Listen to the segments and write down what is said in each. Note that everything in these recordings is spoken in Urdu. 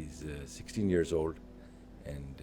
he's 16 years old and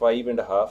5.5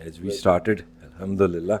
as we started, alhamdulillah.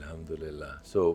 Alhamdulillah. So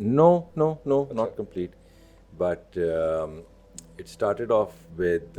no, not complete, but it started off with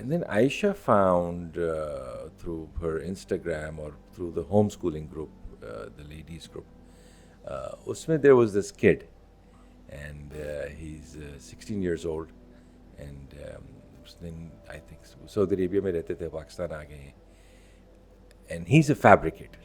and then Aisha found through her Instagram or through the homeschooling group, the ladies group, usme there was this kid, and he's 16 years old, and usne I think Saudi Arabia mein rehte the, Pakistan aa gaye hain, and he's a fabricator.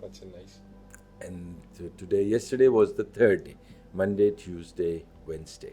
That's nice. And yesterday was the third day, Monday, Tuesday, Wednesday,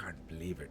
can't believe it.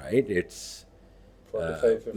right? It's 45.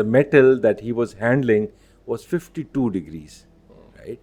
the metal that he was handling was 52 degrees, right?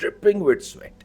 dripping with sweat.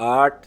8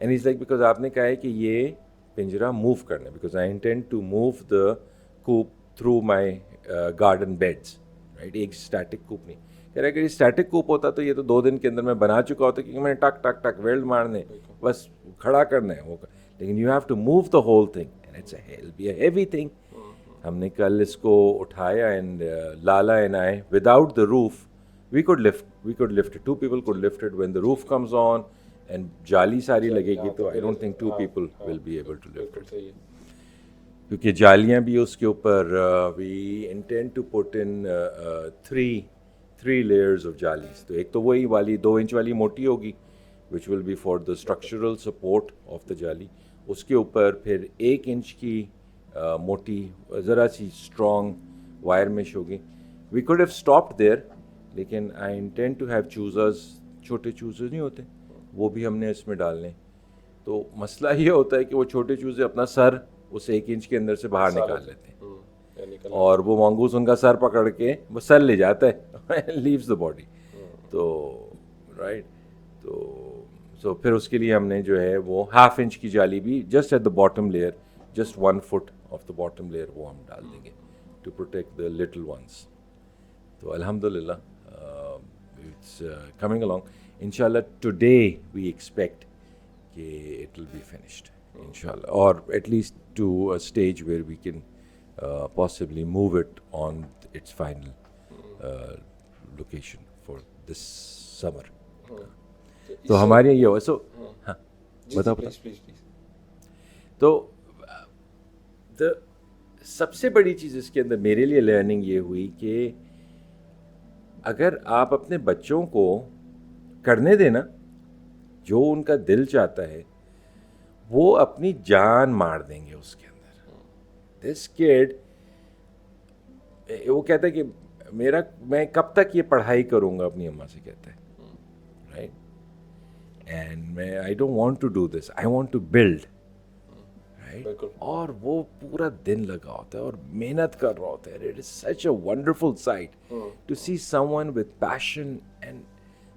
and is like because آپ نے کہا ہے کہ یہ پنجرا موو کرنا ہے, because I intend to move the coop through my garden beds, right. ایک اسٹیٹک کوپ نہیں کہہ رہا, اگر یہ اسٹیٹک کوپ ہوتا تو یہ تو 2 دن کے اندر میں بنا چکا ہوتا, کیونکہ میں نے ٹک ٹک ٹک ویلڈ مارنے, بس کھڑا کرنا ہے وہ, لیکن you have to move the whole thing and it's a heavy thing. ہم نے کل اس کو اٹھایا and Lala and I without the roof we could lift it. 2 people could lift it. When the roof comes on and جالی ساری لگے گی تو I don't think 2 people will be able to lift it. کیونکہ جالیاں بھی اس کے اوپر we intend to put in 3 layers of جالیز. تو ایک تو وہی والی 2 انچ والی موٹی ہوگی which will be for the structural support of the جالی. اس کے اوپر پھر 1 انچ کی موٹی ذرا سی اسٹرانگ وائر میش ہوگی. We could have stopped there, لیکن آئی انٹینڈ ٹو ہیو چوزرز, چھوٹے چوزے نہیں ہوتے, وہ بھی ہم نے اس میں ڈالنے. تو مسئلہ یہ ہوتا ہے کہ وہ چھوٹے چوزے اپنا سر اس 1 انچ کے اندر سے باہر نکال لیتے ہیں, اور وہ مانگوس ان کا سر پکڑ کے وہ سر لے جاتا ہے, لیوز دا باڈی. تو رائٹ, تو پھر اس کے لیے ہم نے جو ہے وہ 1/2 انچ کی جالی بھی just at the bottom layer, just 1 foot of the bottom layer, وہ ہم ڈال دیں گے to protect the little ones. تو الحمد للہ it's coming along. Inshallah today we expect کہ it will be finished inshallah, or at least to a stage where we can possibly move it on its final location for this summer. تو ہمارے یہ ہوا. سو ہاں بتاؤ. تو سب سے بڑی چیز اس کے اندر میرے لیے لرننگ یہ ہوئی کہ اگر آپ اپنے بچوں کو کرنے دینا جو ان کا دل چاہتا ہے, وہ اپنی جان مار دیں گے اس کے اندر. دس کڈ وہ کہتا ہے کہ میں کب تک یہ پڑھائی کروں گا, اپنی اماں سے کہتا ہے, right. And I don't want to do this, I want to build, right. اور وہ پورا دن لگا ہوتا ہے اور محنت کر رہا ہوتا ہے. It is such a wonderful sight to see someone with passion and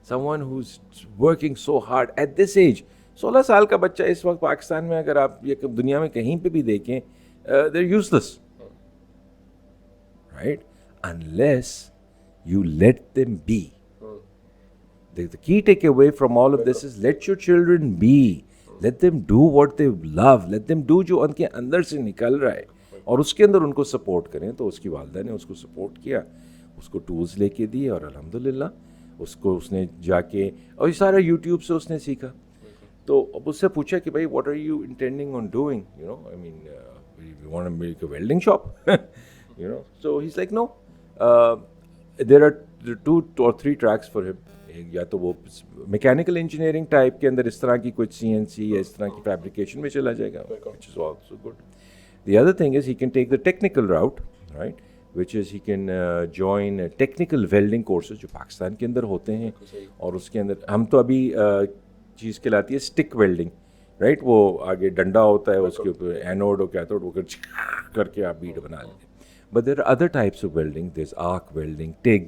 someone who is working so hard at this age. 16 سال کا بچہ اس وقت پاکستان میں, اگر آپ یہ دنیا میں کہیں پہ بھی دیکھیں, they are useless, right, unless you let them be. The key takeaway from all of this is let your children be. Let them do what they love. Let them do جو ان کے اندر سے نکل رہا ہے, اور اس کے اندر ان کو سپورٹ کریں. تو اس کی والدہ نے اس کو سپورٹ کیا, اس کو ٹولز لے کے دیے, اور الحمدللہ اس نے جا کے, اور یہ سارا یوٹیوب سے اس نے سیکھا. تو اب اس سے پوچھا کہ بھائی what are you intending on doing, you know, I mean you want to make a welding shop, you know. So he's like no, there are 2 or 3 tracks for him. یا تو وہ میکینیکل انجینئرنگ ٹائپ کے اندر اس طرح کی کچھ CNC یا اس طرح کی فیبریکیشن میں چلا جائے گا, which is also good. The other thing is he can take the technical route, right, which is he can join technical welding courses جو پاکستان کے اندر ہوتے ہیں. اور اس کے اندر ہم تو ابھی چیز کہلاتی ہے اسٹک ویلڈنگ, رائٹ. وہ آگے ڈنڈا ہوتا ہے, اس کے اوپر اینوڈ اور کیتھوڈ وہ کر کے آپ بیڈ بنا لیں. But there are other types of welding. There's arc welding, TIG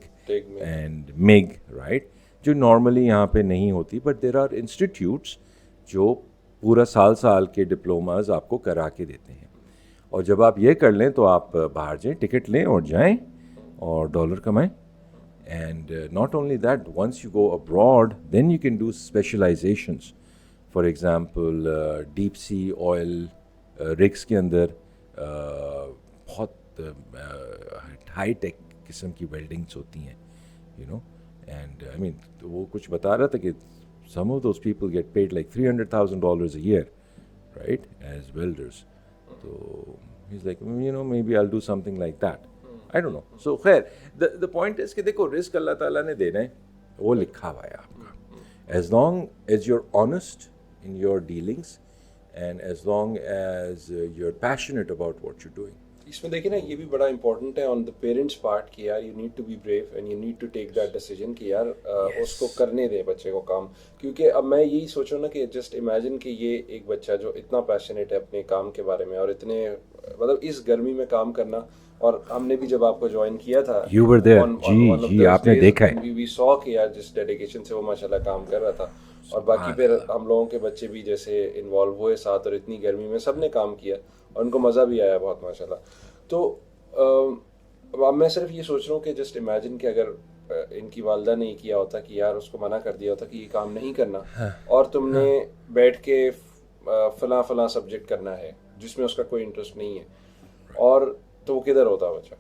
and MIG, right, جو نارملی یہاں پہ نہیں ہوتی. بٹ دیر آر انسٹیٹیوٹس جو پورا سال کے ڈپلوماز آپ کو کرا کے دیتے ہیں, اور جب آپ یہ کر لیں تو آپ باہر جائیں, ٹکٹ لیں اور جائیں اور ڈالر کمائیں. And not only that, once you go abroad then you can do specializations. For example deep sea oil rigs کے اندر بہت ہائی ٹیک قسم کی ویلڈنگس ہوتی ہیں, you know. And I mean, وہ کچھ بتا رہا تھا کہ some of those people get paid like $300,000 a year, right, as welders. So he's like, you know, maybe I'll do something like that. I don't know. So خیر, the point is کہ دیکھو رزق اللہ تعالیٰ نے دینا ہے, وہ لکھا ہوا ہے آپ کا. As long as you're honest in your dealings and as long as you're passionate about what you're doing. اس میں دیکھیں نا, یہ بھی بڑا امپورٹنٹ ہے آن دا پیرنٹس پارٹ کہ یار you need to be brave and you need to take that decision کہ یار اس کو کرنے دیں بچے کو کام. کیونکہ اب میں یہی سوچوں نا کہ جسٹ امیجن کہ یہ ایک بچہ جو اتنا پیشنیٹ ہے اپنے کام کے بارے میں, اور اتنے مطلب اس گرمی میں کام کرنا. اور ہم نے بھی جب آپ کو جوائن کیا تھا, you were there, جی آپ نے دیکھا ہے, we saw کہ یار جس ڈیڈیکیشن سے وہ ماشاء اللہ کام کر رہا تھا. اور باقی پھر ہم لوگوں کے بچے بھی جیسے انوالو ہوئے ساتھ, اور اتنی گرمی میں سب نے کام کیا اور ان کو مزہ بھی آیا بہت ماشاء اللہ. تو اب میں صرف یہ سوچ رہا ہوں کہ جسٹ امیجن کہ اگر ان کی والدہ نے یہ کیا ہوتا کہ یار اس کو منع کر دیا ہوتا کہ یہ کام نہیں کرنا, اور تم نے بیٹھ کے فلاں سبجیکٹ کرنا ہے جس میں اس کا کوئی انٹرسٹ نہیں ہے, اور تو وہ کدھر ہوتا بچہ؟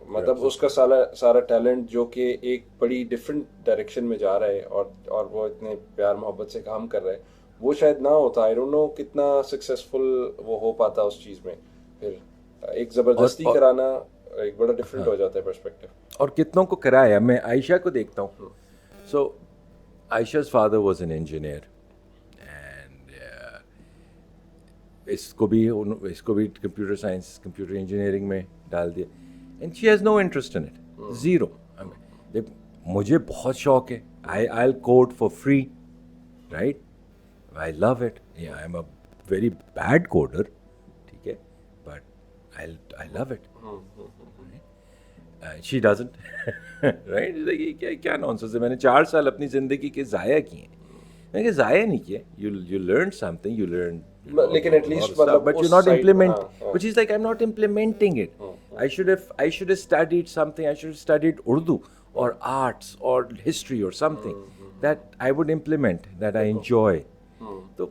مطلب اس کا سارا ٹیلنٹ جو کہ ایک بڑی ڈفرینٹ ڈائریکشن میں جا رہا ہے, اور وہ اتنے پیار محبت سے کام کر رہا ہے, وہ شاید نہ ہوتا. آئی ڈونٹ نو کتنا سکسیزفل وہ ہو پاتا اس چیز میں. پھر ایک زبردستی کرانا ایک بڑا ڈفرینٹ ہو جاتا ہے پرسپیکٹو. اور کتنوں کو کرایا. میں عائشہ کو دیکھتا ہوں. سو عائشا's father was an engineer, and اس کو بھی کمپیوٹر سائنس, کمپیوٹر انجینئرنگ میں ڈال دیا, and she has no interest in it, zero. مجھے بہت شوق ہے, I'll code for free, right? I love it. Yeah, I'm a very bad coder, ٹھیک ہے, but I love it. She doesn't, right? یہ کیا نانسنس ہے. میں نے 4 سال اپنی زندگی کے ضائع کیے ہیں. میں کہ ضائع نہیں کیے. You learn something, you learn. لیکن ایٹ لیسٹ مطلب but you're not implementing. But she's like, I'm not implementing it. I should have studied something. I should have studied Urdu or arts or history or something that I would implement, that I enjoy. تو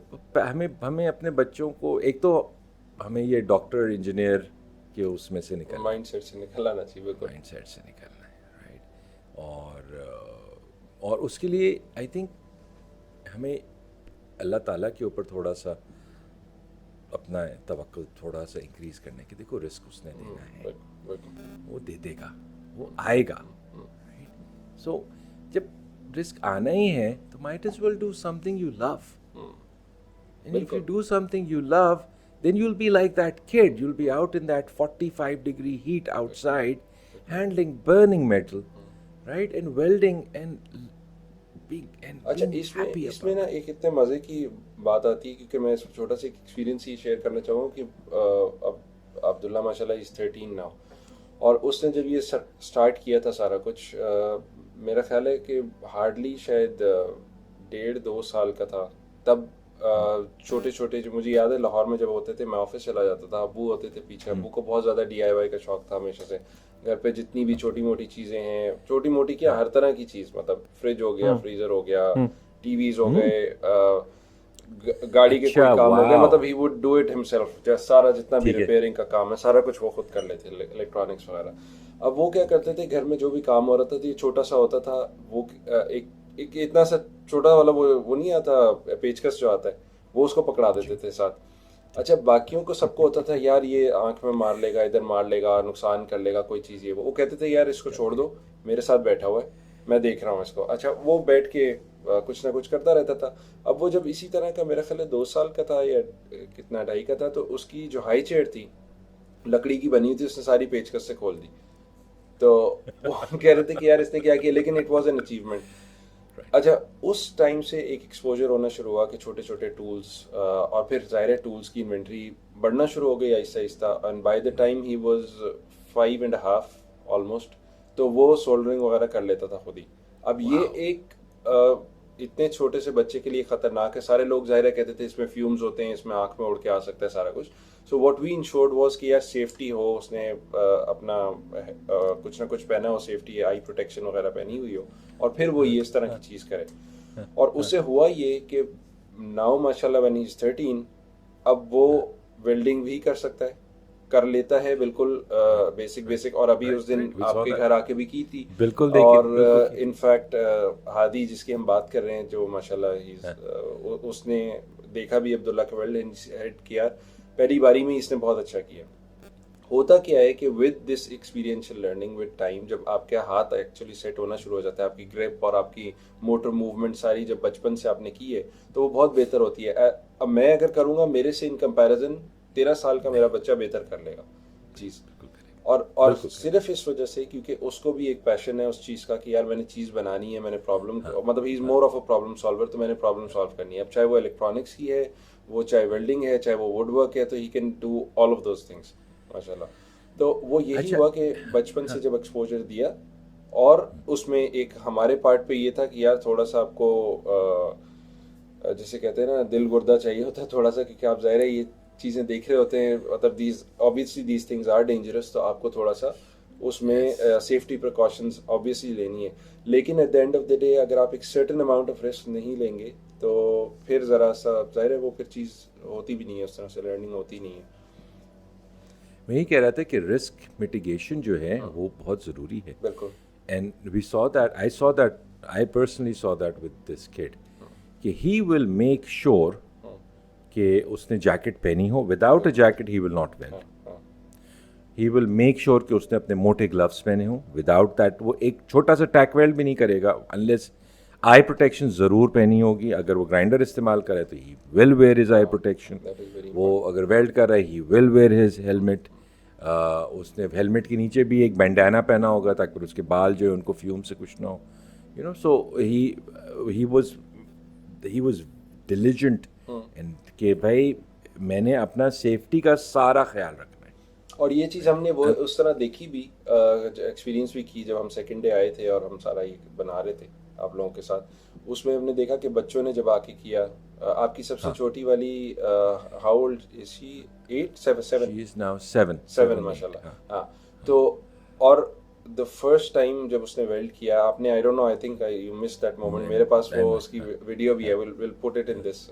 ہمیں اپنے بچوں کو, ایک تو ہمیں یہ ڈاکٹر انجینئر کے اس میں سے نکلنا, مائنڈ سیٹ سے نکلنا چاہیے. بالکل مائنڈ سیٹ سے نکلنا ہے, رائٹ. اور اس کے لیے آئی تھنک ہمیں اللہ تعالیٰ کے اوپر تھوڑا سا اپنا توقع تھوڑا سا انکریز کرنے کی. دیکھو رسک اس نے دینا ہے, وہ دے دے گا, وہ آئے گا. سو جب رسک آنا ہی ہے تو might as well do something you love. And if you do something you love, then you'll be like that kid. You'll be out in that 45-degree heat outside, handling burning metal, right? And welding and being happy. اس میں نا ایک اتنے مزے کی بات آتی ہے, کیونکہ میں چھوٹا سا ایک ایکسپیرینس ہی شیئر کرنا چاہوں گا کہ اب عبداللہ ماشاء اللہ از 13 now, اور اس نے جب یہ اسٹارٹ کیا تھا سارا کچھ, میرا خیال ہے کہ ہارڈلی شاید 1.5-2 سال کا تھا تب. چھوٹے چھوٹے جو مجھے یاد ہے لاہور میں جب ہوتے تھے, میں آفس چلا جاتا تھا, ابو ہوتے تھے پیچھے. ابو کو بہت زیادہ DIY کا شوق تھا ہمیشہ سے. گھر پہ جتنی بھی چھوٹی موٹی چیزیں ہیں, چھوٹی موٹی کیا ہر طرح کی چیز, مطلب فریج ہو گیا, فریزر ہو گیا, ٹی ویز ہو گئے, گاڑی کے کوئی کام ہو گیا, مطلب he would do it himself. سارا جتنا بھی ریپیئرنگ کا کام ہے سارا کچھ وہ خود کر لیتے, الیکٹرانکس وغیرہ. اب وہ کیا کرتے تھے, گھر میں جو بھی کام ہو رہا تھا تو یہ چھوٹا سا ہوتا تھا, وہ ایک اتنا سا چھوٹا والا وہ نہیں آتا پیچکس جو آتا ہے, وہ اس کو پکڑا دیتے تھے ساتھ. اچھا باقیوں کو سب کو ہوتا تھا یار یہ آنکھ میں مار لے گا, ادھر مار لے گا, نقصان کر لے گا کوئی چیز. یہ وہ کہتے تھے یار اس کو چھوڑ دو, میرے ساتھ بیٹھا ہوا ہے, میں دیکھ رہا ہوں اس کو. اچھا وہ بیٹھ کے کچھ نہ کچھ کرتا رہتا تھا. اب وہ جب اسی طرح کا میرا خیال ہے 2 سال کا تھا یا کتنا 2.5 کا تھا, تو اس کی جو ہائی چیئر تھی لکڑی کی بنی ہوئی تھی, اس نے ساری پیچکس سے کھول دی. تو وہ کہہ رہے تھے کہ یار اس نے کیا کیا, لیکن اٹ واز این اچیومنٹ. اچھا اس ٹائم سے ایک ایکسپوجر ہونا شروع ہوا کہ چھوٹے چھوٹے ٹولس, اور پھر ظاہر ٹولس کی انوینٹری بڑھنا شروع ہو گئی آہستہ آہستہ. And by the time he was 5.5 almost, تو وہ سولڈرنگ وغیرہ کر لیتا تھا خود ہی. اب یہ ایک اتنے چھوٹے سے بچے کے لیے خطرناک ہے. سارے لوگ ظاہر کہتے تھے اس میں فیومز ہوتے ہیں, اس میں آنکھ میں اڑ کے آ سکتا ہے سارا کچھ. So what we ensured was کہ یار سیفٹی ہو, اس نے اپنا کچھ نہ کچھ پہنا ہو, سیفٹی آئی پروٹیکشن وغیرہ پہنی ہوئی ہو, اور پھر وہ یہ اس طرح کی چیز کرے. اور اس سے ہوا یہ کہ ناؤ ماشاء اللہ when he is 13, اب وہ ویلڈنگ بھی کر سکتا ہے, کر لیتا ہے بالکل بیسک. اور ابھی اس دن آپ کے گھر آ کے بھی کی تھی بالکل. اور انفیکٹ ہادی جس کی ہم بات کر رہے ہیں, جو ماشاء اللہ اس نے دیکھا بھی عبداللہ کا ویلڈ ہیڈ کیا, پہلی باری میں اس نے بہت اچھا کیا. ہوتا کیا ہے کہ with this experiential learning with time, جب آپ کے ہاتھ ایکچولی سیٹ ہونا شروع ہو جاتا ہے, آپ کی گریپ اور آپ کی موٹر موومنٹ ساری جب بچپن سے آپ نے کی ہے تو وہ بہت بہتر ہوتی ہے. اب میں اگر کروں گا میرے سے ان کمپیریزن 13 سال کا میرا بچہ بہتر کر لے گا چیز. اور صرف اس وجہ سے کیونکہ اس کو بھی ایک پیشن ہے اس چیز کا کہ یار میں نے چیز بنانی ہے, میں نے پرابلم, مطلب he is more of a problem solver, تو میں نے پرابلم سالو کرنی ہے. اب چاہے وہ الیکٹرانکس کی ہے, وہ چاہے ویلڈنگ ہے, چاہے وہ ووڈ ورک ہے, تو he can do all of those things ماشاء اللہ. تو وہ یہی ہوا کہ بچپن سے جب ایکسپوجر دیا اور اس میں ایک ہمارے پارٹ پہ یہ تھا کہ یار تھوڑا سا آپ کو جسے کہتے ہیں نا دل گردہ چاہیے ہوتا ہے تھوڑا سا, کیونکہ آپ ظاہر ہے یہ چیزیں دیکھ رہے ہوتے ہیں, مطلب دیز تھنگز آر ڈینجرس, تو آپ کو تھوڑا سا اس میں سیفٹی پریکاشنز آبویسلی لینی ہے. لیکن at the end of the day اگر آپ ایک سرٹن اماؤنٹ آف رسک نہیں لیں گے تو پھر ذرا سا ظاہر ہے وہ پھر چیز ہوتی بھی نہیں ہے, اس طرح سے لرننگ ہوتی نہیں ہے. میں یہ کہہ رہا تھا کہ رسک میٹیگیشن جو ہے وہ بہت ضروری ہے. بالکل. And we saw that, I personally saw that with this kid, کہ he will make sure کہ اس نے جیکٹ پہنی ہو, without a jacket he will not weld. He will make sure کہ اس نے اپنے موٹے گلوز پہنے ہوں, وداؤٹ دیٹ وہ ایک چھوٹا سا ٹیک ویلڈ بھی نہیں کرے گا, unless آئی پروٹیکشن ضرور پہنی ہوگی. اگر وہ گرائنڈر استعمال کرے تو he will wear his eye protection. وہ اگر ویلڈ کر رہا ہے he will wear his helmet. اس نے ہیلمٹ کے نیچے بھی ایک بینڈانا پہنا ہوگا تاکہ اس کے بال جو ہے ان کو فیوم سے کچھ نہ ہو, you know. So he was diligent and کہ بھائی میں نے اپنا سیفٹی کا سارا خیال رکھنا ہے. اور یہ چیز ہم نے وہ اس طرح دیکھی بھی, ایکسپیرینس بھی کی جب ہم سیکنڈ ڈے آئے تھے اور ہم سارا یہ بنا رہے تھے آپ لوگوں کے ساتھ. اس میں ہم نے دیکھا کہ بچوں نے جب آ کے کیا, آپ کی سب سے چھوٹی والی ہاؤ اولڈ از شی؟ 7 ماشاء اللہ. ہاں تو اور دا فرسٹ ٹائم جب اس نے ویلڈ کیا, آپ نے I don't know, I think you miss that moment, میرے پاس وہ اس کی ویڈیو بھی ہے, will put it in this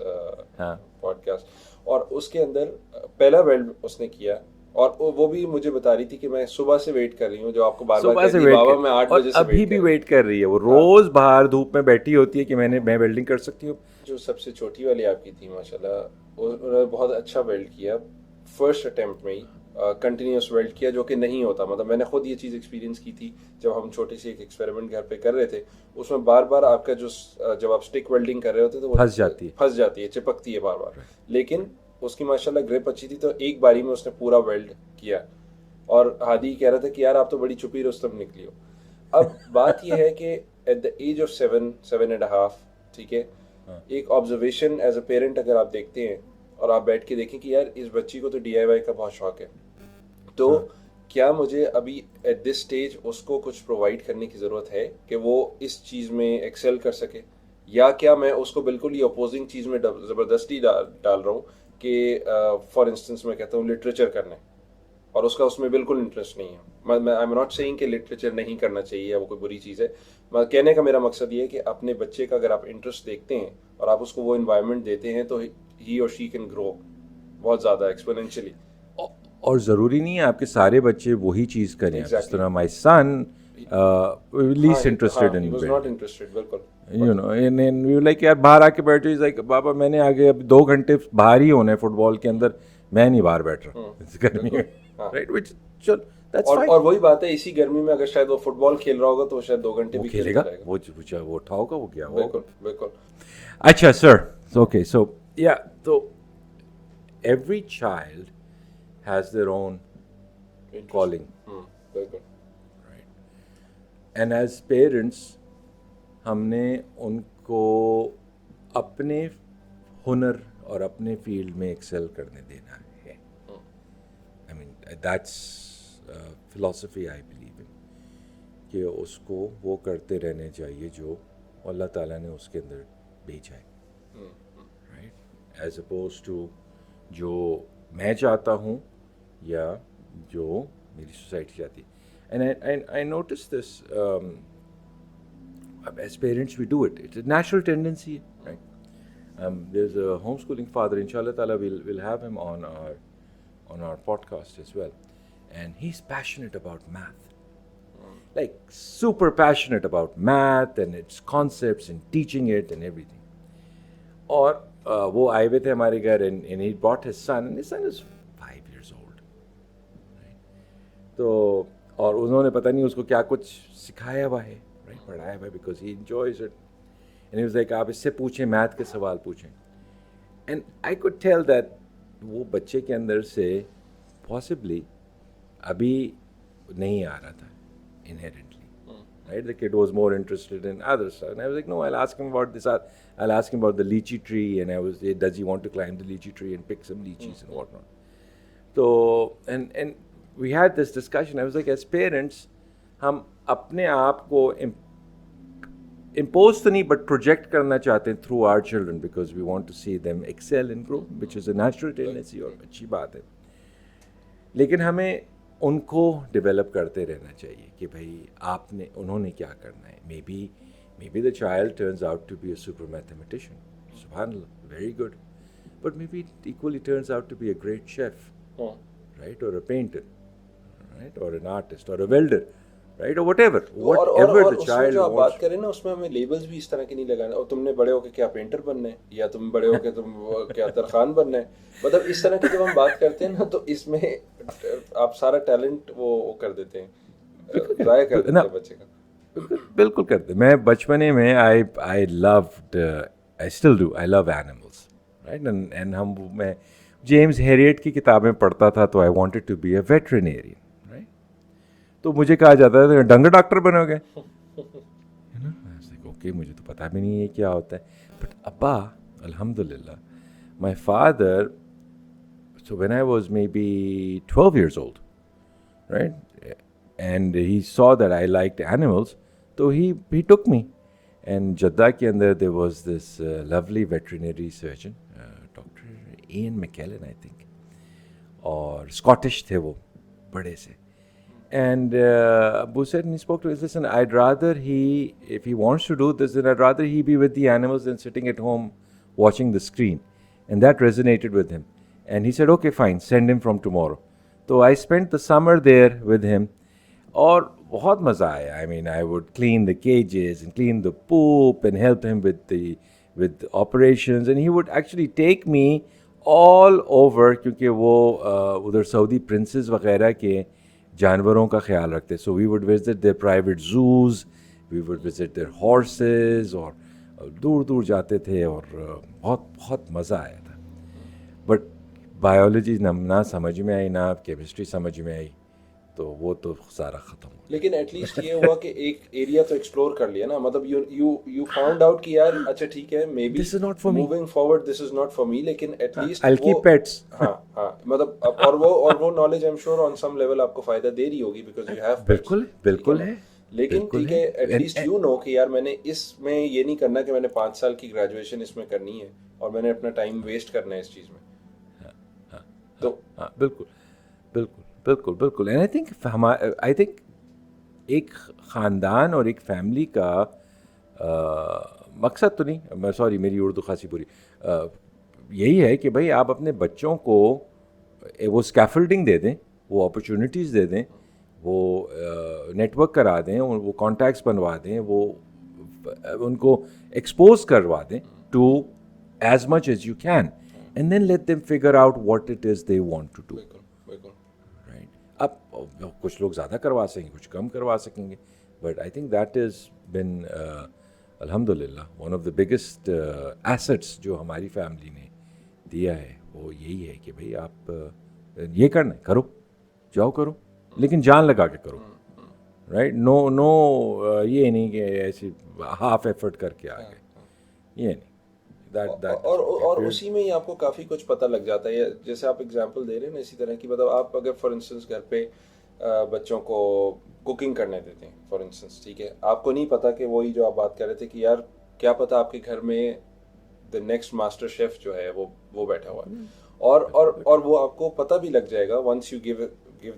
podcast. اور اس کے اندر پہلا ویلڈ اس نے کیا, اور وہ بھی مجھے بتا رہی تھی کہ میں صبح سے ویٹ کر رہی ہوں, جو آپ کو بار بار کہتی بابا میں 8 بجے سے ابھی بھی ویٹ کر رہی ہے. وہ روز باہر دھوپ میں بیٹھی ہوتی ہے کہ میں ویلڈنگ کر سکتی ہوں. جو سب سے چھوٹی والی آپ کی تھی ماشاءاللہ, انہوں نے بہت اچھا ویلڈ کیا فرسٹ اٹیمپٹ میں ہی, کنٹینیوس ویلڈ کیا, جو کہ نہیں ہوتا. مطلب میں نے خود یہ چیز ایکسپیرینس کی تھی جب ہم چھوٹی سی ایک ایکسپیریمنٹ گھر پہ کر رہے تھے. اس میں بار بار آپ کا جو جب آپ اسٹک ویلڈنگ کر رہے ہوتے تو وہ پھنس جاتی ہے, چپکتی ہے بار بار. لیکن اس کی ماشاءاللہ گرپ اچھی تھی, تو ایک باری میں اس نے پورا ویلڈ کیا. اور ہادی کہہ رہا تھا کہ یار آپ تو بڑی چھپی رستم نکلی ہو. اب بات یہ ہے کہ ایٹ دا ایج آف 7.5, ٹھیک ہے, ایک آبزرویشن ایز اے پیرنٹ اگر آپ دیکھتے ہیں اور آپ بیٹھ کے دیکھیں کہ یار اس بچی کو تو ڈی آئی وائی کا بہت شوق ہے, تو کیا مجھے ابھی ایٹ دس اسٹیج اس کو کچھ پرووائڈ کرنے کی ضرورت ہے کہ وہ اس چیز میں ایکسیل کر سکے, یا کیا میں اس کو بالکل ہی اپوزنگ چیز میں زبردستی ڈال رہا ہوں کہ فار انسٹنس میں کہتا ہوں لٹریچر کرنا ہے, اور اس کا اس میں بالکل انٹرسٹ نہیں ہے. میں آئی ایم ناٹ سیئنگ کہ لٹریچر نہیں کرنا چاہیے, وہ کوئی بری چیز ہے. کہنے کا میرا مقصد یہ ہے کہ اپنے بچے کا اگر آپ انٹرسٹ دیکھتے ہیں اور آپ اس کو وہ انوائرمنٹ دیتے ہیں تو ہی اور شی کین گرو بہت زیادہ ایکسپونینشلی. اور ضروری نہیں ہے آپ کے سارے بچے وہی چیز کریں. جس طرح my son least interested in, he was not interested, بالکل, you know, and we were like یار باہر آ کے بیٹھو, از لائک بابا میں نے آگے اب 2 گھنٹے باہر ہی ہونا ہے فٹ بال کے اندر, میں نہیں باہر بیٹھ رہا گرمی میں, رائٹ, وچ چل دیٹس فائن. اور وہی بات ہے, اسی گرمی میں اگر شاید وہ فٹ بال کھیل رہا ہوگا تو شاید 2 گھنٹے بھی کھیلے گا, وہ اٹھاؤ گا, وہ کیا ہوگا. بالکل بالکل. اچھا سر, اوکے, سو یا تو every child has their own calling, right? And as parents ہم نے ان کو اپنے ہنر اور اپنے فیلڈ میں ایکسل کرنے دینا ہے. I mean that's philosophy I believe in, کہ اس کو وہ کرتے رہنے چاہیے جو اللہ تعالیٰ نے اس کے اندر بھیجا ہے, right, as opposed to جو میں چاہتا ہوں یا جو میری سوسائٹی چاہتی ہے. And I noticed this, as parents we do it, it's a natural tendency, right? There's a homeschooling father, inshallah ta'ala we'll have him on our podcast as well, and he's passionate about math, like super passionate about math and its concepts and teaching it and everything. اور وہ آئے ہوئے تھے ہمارے گھر, and he brought his son, and his son is 5 years old, right? تو اور انہوں نے پتہ نہیں اس کو کیا کچھ سکھایا ہوا ہے, right, پڑھایا ہوا ہے, because he enjoys it, and he was like آپ اس سے پوچھیں, میتھ کے سوال پوچھیں. and I could tell that وہ بچے کے اندر سے possibly ابھی نہیں آ رہا تھا inherently, right? The kid was more interested in other stuff, and I was like, no, I'll ask him about this, I'll ask him about the lychee tree, and does he want to climb the lychee tree and pick some lychees and whatnot. So and we had this discussion. I was like, as parents ہم اپنے آپ کو امپوز تو نہیں بٹ پروجیکٹ کرنا چاہتے ہیں through our children because we want to see them excel and grow which is a natural tendency اور اچھی بات ہے. لیکن ہمیں ان کو ڈیولپ کرتے رہنا چاہیے کہ بھائی انہوں نے کیا کرنا ہے. May be the child turns out to be a super mathematician, سبحان اللہ, very good, but may be it equally turns out to be a great chef, right, or a painter, right, or an artist or a welder, right, or whatever the child جو آپ wants. بات کریں نا اس میں ہمیں لیبلز بھی اس طرح کے نہیں لگانا, اور تم نے بڑے ہو کے کیا پینٹر بننا ہے, یا تم بڑے ہو کے تم کیا ترخان بننا ہے, مطلب اس طرح کی جب ہم بات کرتے ہیں نا تو اس میں آپ سارا ٹیلنٹ وہ کر دیتے ہیں, ضائع کر دیتے ہیں بچے کا. بالکل کرتے. میں بچپنے میں I loved I still do I love animals, right, and میں جیمز ہیریٹ کی کتابیں پڑھتا تھا تو I wanted to be a veterinarian, right, تو مجھے کہا جاتا تھا ڈنگر ڈاکٹر بنو گے, اوکے, مجھے تو پتہ بھی نہیں ہے کیا ہوتا ہے. بٹ ابا الحمد للہ my father, so when I was maybe 12 years old, right, and he saw that I liked animals, so he took me, and Jeddah ke andar there was this lovely veterinary surgeon, Dr. Ian McKellen I think, اور Scottish تھے وہ بڑے سے. And Abu said, and he spoke to us, listen, I'd rather if he wants to do this, then I'd rather he be with the animals than sitting at home watching the screen. And that resonated with him. And he said, okay, fine, send him from tomorrow. So I spent the summer there with him. اور بہت مزہ آیا. I mean, I would clean the cages and clean the poop and help him with operations. And he would actually take me all over, کیونکہ وہ ادھر سعودی پرنسز وغیرہ کے جانوروں کا خیال رکھتے. So we would visit their private zoos, we would visit their horses, اور دور دور جاتے تھے, اور بہت بہت مزہ آیا تھا. بٹ بایولوجی نہ سمجھ میں آئی, نہ کیمسٹری سمجھ میں آئی, تو وہ تو سارا ختم ہو. لیکن ایٹ لیسٹ یہ ہوا کہ ایک ایریا تو ایکسپلور کر لیا نا, مطلب یو فاؤنڈ آؤٹ کہ یار اچھا ٹھیک ہے, may be this is not for me, moving forward this is not for me, لیکن at least I will keep pets. ہاں مطلب اور وہ knowledge I am sure on some level آپ کو فائدہ دے رہی ہوگی بیکاز یو ہیو. بالکل ہے. لیکن ٹھیک ہے, ایٹ لیسٹ یو نو کہ یار میں نے اس میں یہ نہیں کرنا کہ میں نے 5 سال کی گریجویشن اس میں کرنی ہے اور میں نے اپنا ٹائم ویسٹ کرنا ہے اس چیز میں. تو بالکل. اینڈ آئی تھنک ایک خاندان اور ایک فیملی کا مقصد تو نہیں, سوری میری اردو خاصی بری, یہی ہے کہ بھائی آپ اپنے بچوں کو وہ اسکیفلڈنگ دے دیں, وہ اپرچونیٹیز دے دیں, وہ نیٹ ورک کرا دیں, وہ کانٹیکٹس بنوا دیں, وہ ان کو ایکسپوز کروا دیں to as much as you can, and then let them figure out what it is they want to do. اب کچھ لوگ زیادہ کروا سکیں گے, کچھ کم کروا سکیں گے, but I think that is been الحمد للہ one of the biggest assets جو ہماری فیملی نے دیا ہے, وہ یہی ہے کہ بھائی آپ یہ کرنا ہے کرو, جاؤ کرو, لیکن جان لگا کے کرو, رائٹ, نو یہ نہیں کہ ایسی ہاف ایفرٹ کر کے آ گئے, یہ نہیں. اور اسی میں ہی آپ کو کافی کچھ پتہ لگ جاتا ہے, جیسے آپ اگزامپل دے رہے ہیں نا اسی طرح کی. مطلب آپ اگر فار انسٹنس گھر پہ بچوں کو کوکنگ کرنے دیتے ہیں فار انسٹنس, ٹھیک ہے, آپ کو نہیں پتا کہ وہی جو آپ بات کر رہے تھے کہ یار کیا پتا آپ کے گھر میں دا نیکسٹ ماسٹر شیف جو ہے وہ بیٹھا ہوا ہے, اور وہ آپ کو پتہ بھی لگ جائے گا once you give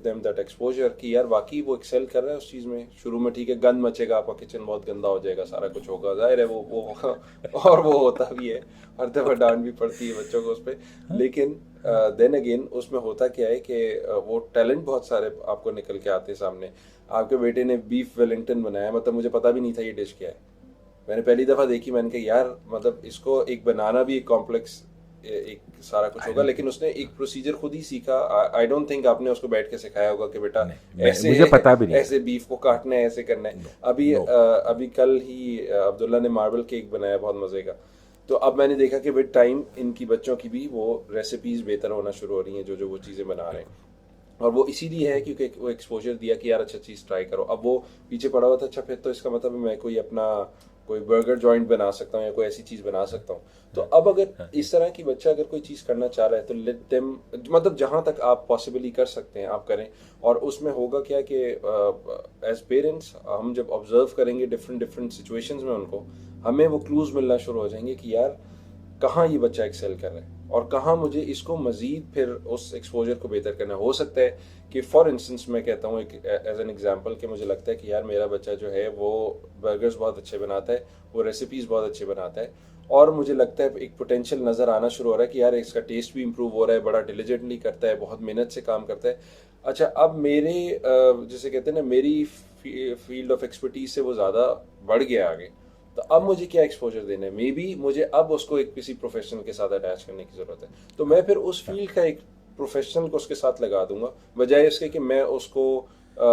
them that exposure کہ یار واقعی وہ ایکسیل کر رہا ہے اس چیز میں. شروع میں ٹھیک ہے گند مچے گا, آپ کا کچن بہت گندا ہو جائے گا, سارا کچھ ہوگا, ظاہر ہے وہ اور وہ ہوتا بھی ہے, ہر دفعہ ڈانٹ بھی پڑتی ہے بچوں کو اس پہ. لیکن دین اگین اس میں ہوتا کیا ہے کہ وہ ٹیلنٹ بہت سارے آپ کو نکل کے آتے سامنے. آپ کے بیٹے نے بیف ویلنگٹن بنایا, مطلب مجھے پتا بھی نہیں تھا یہ ڈش کیا ہے, میں نے پہلی دفعہ دیکھی, میں نے کہا یار مطلب اس کو ایک بنانا بھی ایک کمپلیکس ایک سارا کچھ ہوگا, لیکن اس نے ایک پروسیجر خود ہی سیکھا. آئی ڈونٹ تھنک آپ نے اس کو بیٹھ کے سکھایا ہوگا کہ بیٹا ایسے بیف کو کاٹنا ہے, ایسے کرنا ہے. ابھی کل ہی عبداللہ نے ماربل کیک بنایا بہت مزے کا, تو اب میں نے دیکھا کہ ود ٹائم ان کی بچوں کی بھی وہ ریسیپیز بہتر ہونا شروع ہو رہی ہیں جو وہ چیزیں بنا رہے ہیں, اور وہ اسی لیے ہے کیونکہ وہ ایکسپوجر دیا کہ یار اچھا چیز ٹرائی کرو. اب وہ پیچھے پڑا ہوا تھا, اچھا پھر تو اس کا مطلب میں کوئی اپنا کوئی برگر جوائنٹ بنا سکتا ہوں یا کوئی ایسی چیز بنا سکتا ہوں. تو اب اگر اس طرح کی بچہ اگر کوئی چیز کرنا چاہ رہا ہے تو لیٹ دیم, مطلب جہاں تک آپ پاسبلی کر سکتے ہیں آپ کریں. اور اس میں ہوگا کیا کہ ایز پیرنٹس ہم جب آبزرو کریں گے ڈفرینٹ سچویشنز میں ان کو, ہمیں وہ کلوز ملنا شروع ہو جائیں گے کہ یار کہاں یہ بچہ ایکسیل کر رہا ہے اور کہاں مجھے اس کو مزید پھر اس ایکسپوجر کو بہتر کرنا ہے. ہو سکتا ہے کہ فار انسٹنس میں کہتا ہوں ایز این ایگزامپل کہ مجھے لگتا ہے کہ یار میرا بچہ جو ہے وہ برگرز بہت اچھے بناتا ہے, وہ ریسیپیز بہت اچھے بناتا ہے, اور مجھے لگتا ہے ایک پوٹینشیل نظر آنا شروع ہو رہا ہے کہ یار اس کا ٹیسٹ بھی امپروو ہو رہا ہے, بڑا ڈیلیجنٹلی کرتا ہے, بہت محنت سے کام کرتا ہے. اچھا اب میرے جیسے کہتے ہیں نا میری فیلڈ آف ایکسپرٹیز سے وہ زیادہ بڑھ گیا آگے, تو اب مجھے کیا ایکسپوجر دینا ہے, مے بی مجھے اب اس کو ایک کسی پروفیشنل کے ساتھ اٹیچ کرنے کی ضرورت ہے. تو میں پھر اس فیلڈ کا ایک پروفیشنل کو اس کے ساتھ لگا دوں گا, بجائے اس کے کہ میں اس کو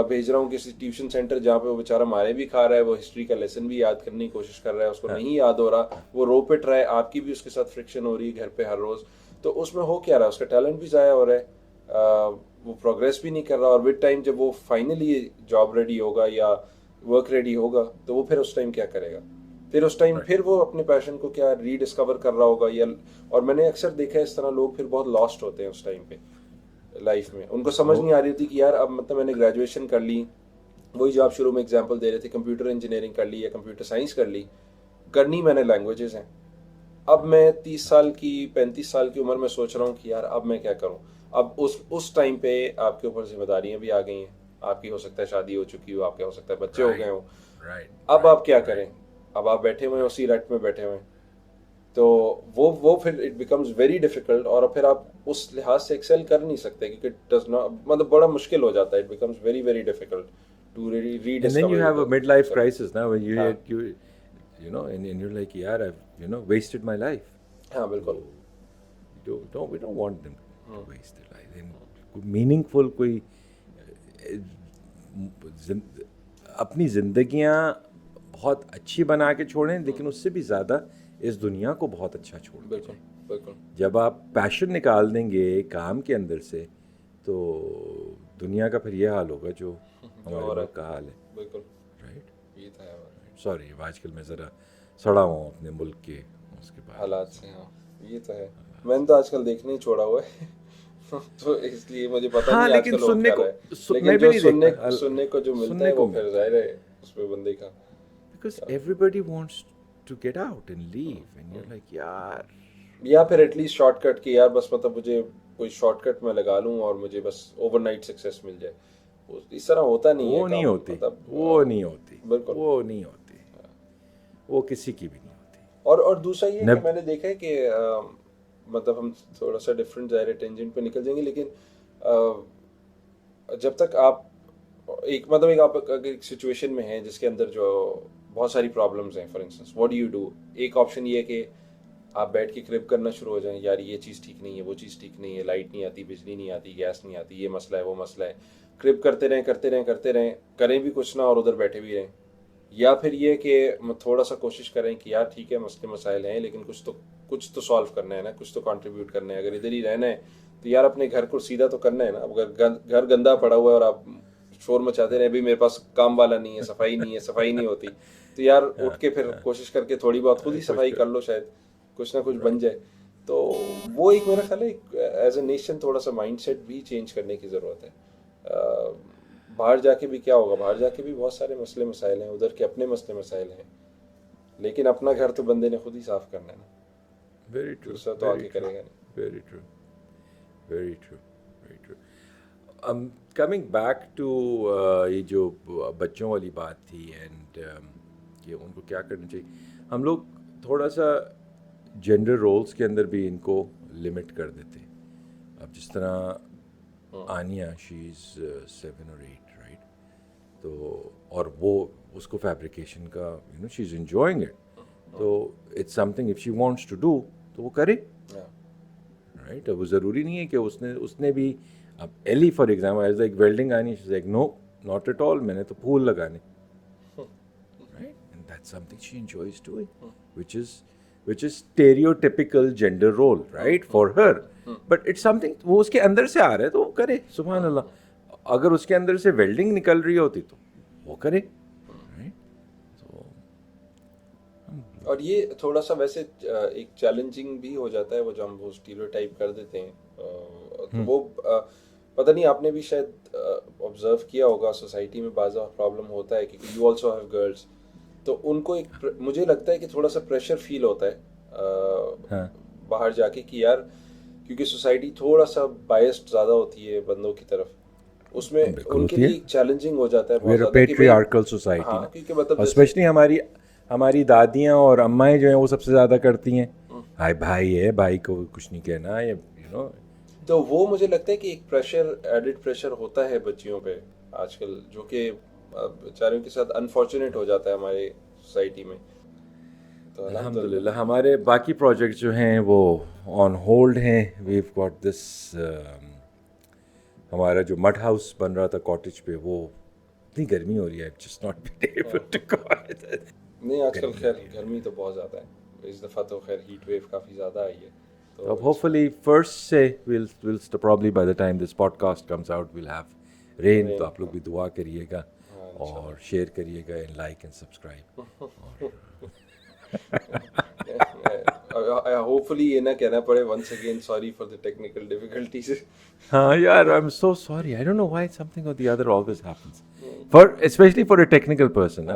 بھیج رہا ہوں کسی ٹیوشن سینٹر جہاں پہ وہ بیچارہ مارے بھی کھا رہا ہے, وہ ہسٹری کا لیسن بھی یاد کرنے کی کوشش کر رہا ہے, اس کو نہیں یاد ہو رہا, وہ رو پٹ رہا ہے, آپ کی بھی اس کے ساتھ فرکشن ہو رہی ہے گھر پہ ہر روز. تو اس میں ہو کیا رہا ہے, اس کا ٹیلنٹ بھی ضائع ہو رہا ہے, وہ پروگریس بھی نہیں کر رہا, اور ود ٹائم جب وہ فائنلی جاب ریڈی ہوگا یا ورک ریڈی ہوگا تو وہ پھر اس ٹائم کیا کرے گا, پھر اس ٹائم پھر وہ اپنے پیشن کو کیا ری ڈسکور کر رہا ہوگا یا. اور میں نے اکثر دیکھا ہے اس طرح لوگ پھر بہت لاسٹ ہوتے ہیں اس ٹائم پہ لائف میں, ان کو سمجھ نہیں آ رہی ہوتی کہ یار اب مطلب میں نے گریجویشن کر لی, وہی جو آپ شروع میں اگزامپل دے رہے تھے, کمپیوٹر انجینئرنگ کر لی یا کمپیوٹر سائنس کر لی, کرنی میں نے لینگویجز ہیں. اب میں 30 سال کی 35 سال کی عمر میں سوچ رہا ہوں کہ یار اب میں کیا کروں. اب اس ٹائم پہ آپ کے اوپر ذمہ داریاں بھی آ گئی ہیں, آپ کی ہو سکتا ہے شادی ہو چکی ہو, آپ کے ہو سکتا ہے بچے ہو گئے ہوں, اب آپ کیا کریں, اب آپ بیٹھے ہوئے ہیں اسی رٹ میں بیٹھے ہوئے ہیں. تو وہ پھر اٹ بیکمز ویری ڈیفیکلٹ, اور پھر آپ اس لحاظ سے ایکسیل کر نہیں سکتے کیونکہ ڈز ناٹ, مطلب بڑا مشکل ہو جاتا ہے, it becomes very very difficult to re And then you have a discover. midlife crisis now when you know, and you're like, yaar, I've wasted my life. ہاں بالکل. We don't want them to waste their life. And meaningful کوئی اپنی زندگیاں بہت اچھی بنا کے چھوڑیں, لیکن اس سے بھی زیادہ اس دنیا کو بہت اچھا چھوڑ کے جائیں. بالکل. جب آپ پیشن نکال دیں گے کام کے اندر سے تو دنیا کا پھر یہ حال ہوگا جو ہمارے ملک کا حال ہے. بالکل رائٹ. یہ تو ہے. سوری, آج کل میں ذرا سڑا ہوں اپنے ملک کے اس کے بعد حالات سے. ہاں یہ تو ہے, میں نے تو آج کل دیکھنا ہی چھوڑا ہوا ہے تو اس لیے مجھے پتہ نہیں آج کل سننے کو, لیکن جو سننے کو جو ملتا ہے وہ پھر ظاہر ہے اس پہ بندے کا, because everybody wants to get out and leave and you're like یار, یا پھر ایٹ لیسٹ شارٹ کٹ کی یار بس مطلب مجھے کوئی شارٹ کٹ میں لگا لوں اور مجھے بس اوور نائٹ سکسیس مل جائے. اس طرح ہوتا نہیں ہے, وہ نہیں ہوتی, وہ نہیں ہوتی, بالکل وہ نہیں ہوتی, وہ کسی کی بھی نہیں ہوتی. اور دوسرا یہ کہ میں نے دیکھا ہے کہ مطلب ہم تھوڑا سا ڈفرینٹ ظاہر ٹینجنٹ پہ نکل جائیں گے, لیکن جب تک آپ ایک مطلب ایک آپ اگر ایک سچویشن میں ہیں جس کے اندر جو بہت ساری پرابلمز ہیں, for instance what do you do. ایک آپشن یہ ہے کہ آپ بیٹھ کے کرب کرنا شروع ہو جائیں, یار یہ چیز ٹھیک نہیں ہے, وہ چیز ٹھیک نہیں ہے, لائٹ نہیں آتی, بجلی نہیں آتی, گیس نہیں آتی, یہ مسئلہ ہے, وہ مسئلہ ہے, کرب کرتے رہیں, کریں بھی کچھ نہ اور ادھر بیٹھے بھی رہیں. یا پھر یہ کہ تھوڑا سا کوشش کریں کہ یار ٹھیک ہے مسئلے مسائل ہیں لیکن کچھ تو سالو کرنا ہے نا, کچھ تو کنٹریبیوٹ کرنا ہے. اگر ادھر ہی رہنا ہے تو یار اپنے گھر کو سیدھا تو کرنا ہے نا. اگر گھر گندا پڑا ہوا ہے اور آپ شور مچاتے رہے, بھی میرے پاس کام والا نہیں ہے, صفائی نہیں ہوتی, تو یار اٹھ کے پھر کوشش کر کے تھوڑی بہت خود ہی صفائی کر لو, شاید کچھ نہ کچھ بن جائے. تو وہ ایک میرا خیال ہے ایز اے نیشن تھوڑا سا مائنڈ سیٹ بھی چینج کرنے کی ضرورت ہے. باہر جا کے بھی کیا ہوگا, باہر جا کے بھی بہت سارے مسئلے مسائل ہیں, ادھر کے اپنے مسئلے مسائل ہیں, لیکن اپنا گھر تو بندے نے خود ہی صاف کرنا ہے نا. ویری ٹرو, دوسرا تو آگے کرے گا نہیں. Very true, very true, very true. Coming back to یہ جو بچوں والی بات تھی اینڈ کہ ان کو کیا کرنا چاہیے, ہم لوگ تھوڑا سا جینڈر رولز کے اندر بھی ان کو لمٹ کر دیتے. اب جس طرح آنیا شی از 7 or 8 رائٹ, تو اور وہ اس کو فیبریکیشن کا شی از انجوائنگ اٹ, تو it's something if she wants to do تو وہ کرے رائٹ. اب وہ ضروری نہیں ہے کہ اس نے بھی, اب Ellie for example is like welding Annie, she is like no not at all, میں نے تو پھول لگانے right, and that's something she enjoys doing which is stereotypical gender role, right, for her, but it's something وہ اس کے اندر سے آ رہا ہے تو وہ کرے, سبحان اللہ. اگر اس کے اندر سے ویلڈنگ نکل رہی ہوتی تو وہ کرے, right. اور یہ تھوڑا سا ویسے ایک چیلنجنگ بھی ہو جاتا ہے وہ جو ہم وہ اسٹیریوٹائپ کر دیتے ہیں. تو وہ پتہ نہیں آپ نے بھی شاید آبزرو کیا ہوگا سوسائٹی میں بعض پرابلم ہوتا ہے کیونکہ یو آلسو ہیو گرلس, تو ان کو ایک مجھے لگتا ہے کہ تھوڑا سا پریشر فیل ہوتا ہے باہر جا کے کہ یار کیونکہ سوسائٹی تھوڑا سا بائسڈ زیادہ ہوتی ہے بندوں کی طرف, اس میں ان کے لیے چیلنجنگ ہو جاتا ہے بہت زیادہ. پیٹریارکل سوسائٹی نا, کیونکہ مطلب اسپیشلی ہماری دادیاں اور امائیں جو ہیں وہ سب سے زیادہ کرتی ہیں بھائی ہے, بھائی کو کچھ نہیں کہنا, یو نو. تو وہ مجھے لگتا ہے کہ ایک پریشر, ایڈڈ پریشر ہوتا ہے بچیوں پہ آج کل, جو کہ بیچاروں کے ساتھ انفارچونیٹ ہو جاتا ہے ہمارے سوسائٹی میں. تو الحمدللہ ہمارے باقی پروجیکٹ جو ہیں وہ آن ہولڈ ہیں. ویو گاٹ دس, ہمارا جو مڈ ہاؤس بن رہا تھا کاٹیج پہ, وہ اتنی گرمی ہو رہی ہے, just not been able to go. نہیں آج کل خیر گرمی تو بہت زیادہ ہے, اس دفعہ تو خیر ہیٹ ویو کافی زیادہ آئی ہے. تو اب ہوپ فلی فرسٹ سے we'll probably by the time this podcast comes out we'll have rain. تو آپ لوگ بھی دعا کریے گا اور شیئر کریے گا, and like and subscribe. Hopefully یہ نہ کہنا پڑے once again sorry for the technical difficulties. ہاں یار, I'm so sorry. I don't know why something or the other always happens. Especially for a technical person.